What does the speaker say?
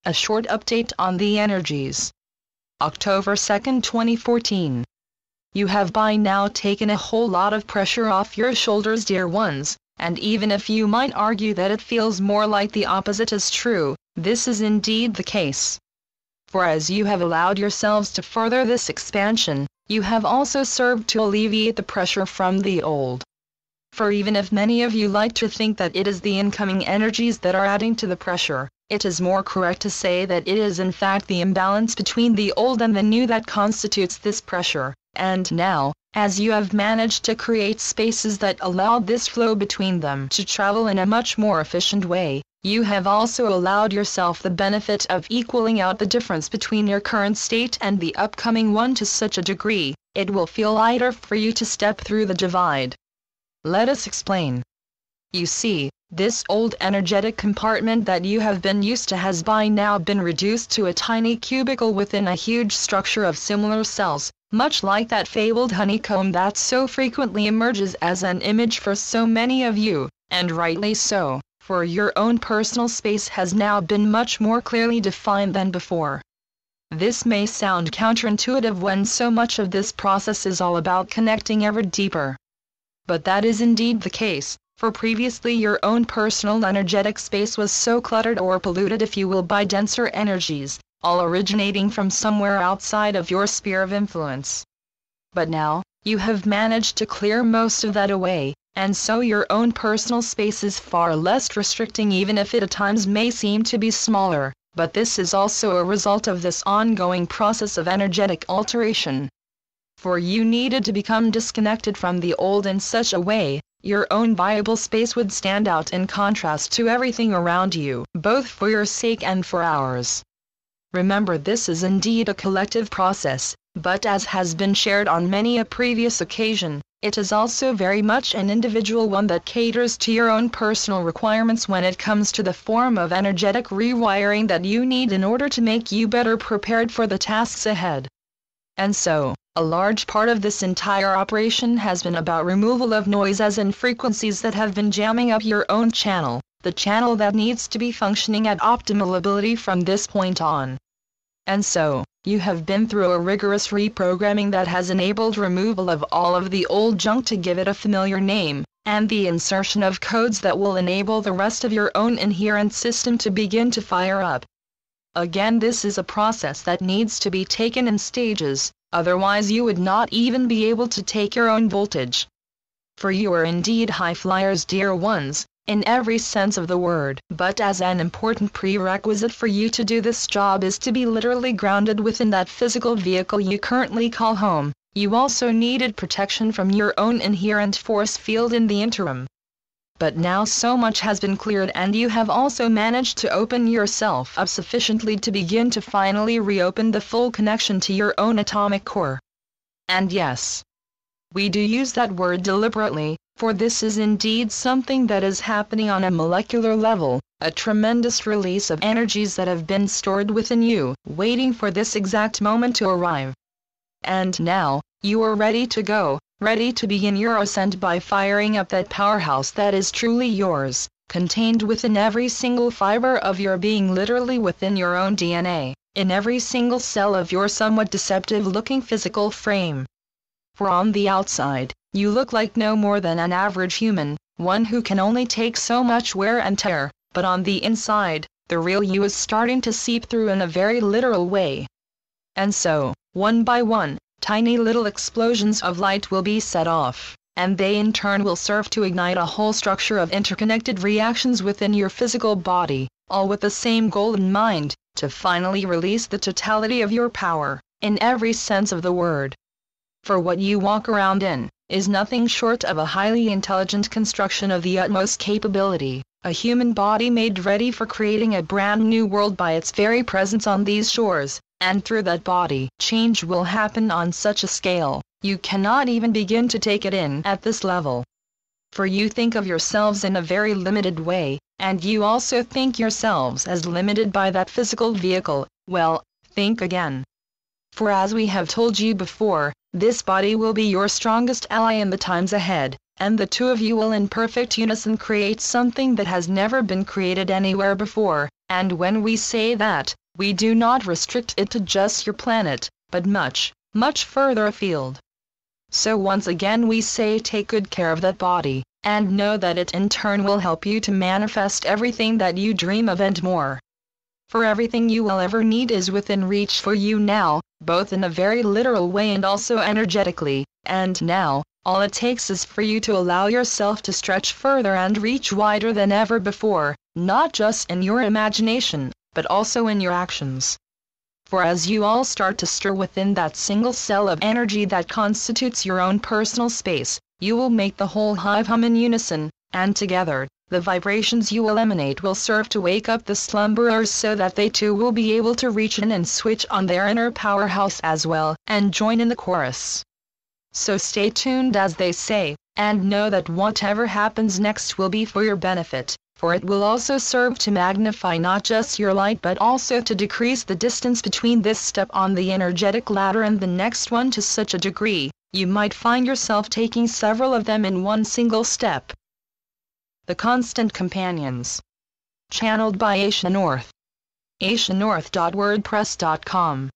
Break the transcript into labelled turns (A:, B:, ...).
A: A short update on the energies. October 2, 2014. You have by now taken a whole lot of pressure off your shoulders, dear ones, and even if you might argue that it feels more like the opposite is true, this is indeed the case. For as you have allowed yourselves to further this expansion, you have also served to alleviate the pressure from the old. For even if many of you like to think that it is the incoming energies that are adding to the pressure, it is more correct to say that it is in fact the imbalance between the old and the new that constitutes this pressure. And now, as you have managed to create spaces that allow this flow between them to travel in a much more efficient way, you have also allowed yourself the benefit of equaling out the difference between your current state and the upcoming one to such a degree, it will feel lighter for you to step through the divide. Let us explain. You see, this old energetic compartment that you have been used to has by now been reduced to a tiny cubicle within a huge structure of similar cells, much like that fabled honeycomb that so frequently emerges as an image for so many of you, and rightly so, for your own personal space has now been much more clearly defined than before. This may sound counterintuitive when so much of this process is all about connecting ever deeper. But that is indeed the case, for previously your own personal energetic space was so cluttered or polluted, if you will, by denser energies, all originating from somewhere outside of your sphere of influence. But now, you have managed to clear most of that away, and so your own personal space is far less restricting, even if it at times may seem to be smaller, but this is also a result of this ongoing process of energetic alteration. For you needed to become disconnected from the old in such a way, your own viable space would stand out in contrast to everything around you, both for your sake and for ours. Remember, this is indeed a collective process, but as has been shared on many a previous occasion, it is also very much an individual one that caters to your own personal requirements when it comes to the form of energetic rewiring that you need in order to make you better prepared for the tasks ahead. And so, a large part of this entire operation has been about removal of noises and frequencies that have been jamming up your own channel, the channel that needs to be functioning at optimal ability from this point on. And so, you have been through a rigorous reprogramming that has enabled removal of all of the old junk to give it a familiar name, and the insertion of codes that will enable the rest of your own inherent system to begin to fire up. Again, this is a process that needs to be taken in stages, otherwise you would not even be able to take your own voltage. For you are indeed high flyers, dear ones, in every sense of the word. But as an important prerequisite for you to do this job is to be literally grounded within that physical vehicle you currently call home. You also needed protection from your own inherent force field in the interim. But now so much has been cleared, and you have also managed to open yourself up sufficiently to begin to finally reopen the full connection to your own atomic core. And yes, we do use that word deliberately, for this is indeed something that is happening on a molecular level, a tremendous release of energies that have been stored within you, waiting for this exact moment to arrive. And now, you are ready to go, ready to begin your ascent by firing up that powerhouse that is truly yours, contained within every single fiber of your being, literally within your own DNA, in every single cell of your somewhat deceptive-looking physical frame. For on the outside, you look like no more than an average human, one who can only take so much wear and tear, but on the inside, the real you is starting to seep through in a very literal way. And so, one by one, tiny little explosions of light will be set off, and they in turn will serve to ignite a whole structure of interconnected reactions within your physical body, all with the same goal in mind, to finally release the totality of your power, in every sense of the word. For what you walk around in is nothing short of a highly intelligent construction of the utmost capability, a human body made ready for creating a brand new world by its very presence on these shores. And through that body, change will happen on such a scale, you cannot even begin to take it in at this level. For you think of yourselves in a very limited way, and you also think yourselves as limited by that physical vehicle. Well, think again. For as we have told you before, this body will be your strongest ally in the times ahead, and the two of you will in perfect unison create something that has never been created anywhere before, and when we say that, we do not restrict it to just your planet, but much, much further afield. So once again we say take good care of that body, and know that it in turn will help you to manifest everything that you dream of and more. For everything you will ever need is within reach for you now, both in a very literal way and also energetically, and now, all it takes is for you to allow yourself to stretch further and reach wider than ever before, not just in your imagination, but also in your actions. For as you all start to stir within that single cell of energy that constitutes your own personal space, you will make the whole hive hum in unison, and together, the vibrations you will emanate will serve to wake up the slumberers so that they too will be able to reach in and switch on their inner powerhouse as well, and join in the chorus. So stay tuned as they say, and know that whatever happens next will be for your benefit, for it will also serve to magnify not just your light but also to decrease the distance between this step on the energetic ladder and the next one to such a degree, you might find yourself taking several of them in one single step. The Constant Companions. Channeled by Asia North. asianorth.wordpress.com